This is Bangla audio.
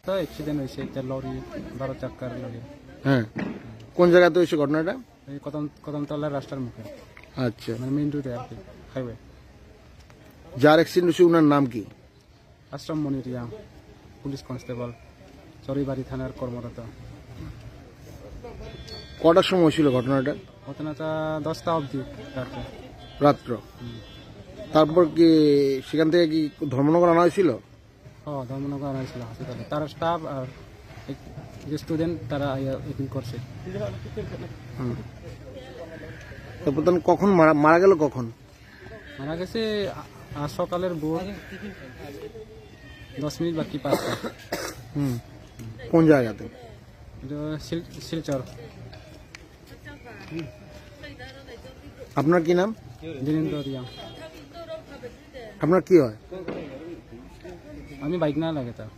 তো অ্যাক্সিডেন্ট হয়েছে, একটা লরি 12 চাকার লরি। হ্যাঁ, কোন জায়গাতে হয়েছে ঘটনাটা? এই কদমতলার রাস্তার মুখে, আচ্ছা, মানে মেইন রোডে আর কি, হাইওয়ে। যার অ্যাক্সিডেন্ট হয়েছে ওনার নাম কি? আশ্রম মনিরিয়া, পুলিশ কনস্টেবল, চরিবাড়ি থানার কর্মরত। কটার সময় ছিল ঘটনাটা? ঘটনাটা 10টা অবধি রাত্রে। রাত্র। তারপর কি সেখান থেকে কি ধর্মনগর আনা হয়েছিল? ধর্মনগর আনা হয়েছিল হসপিটালে। তারা স্টাফ আর যে স্টুডেন্ট তারা এপিল করছে। তারপর তখন কখন মারা গেল? কখন মারা গেছে? আজ সকালের ভোর 10 মিনিট বাকি 5টা। কোন জায়গাতে? শিলচর। আপনার কি নাম? বীরেন্দ্র রিয়া। আপনার কি হয়? আমি বাইক না লাগে তার।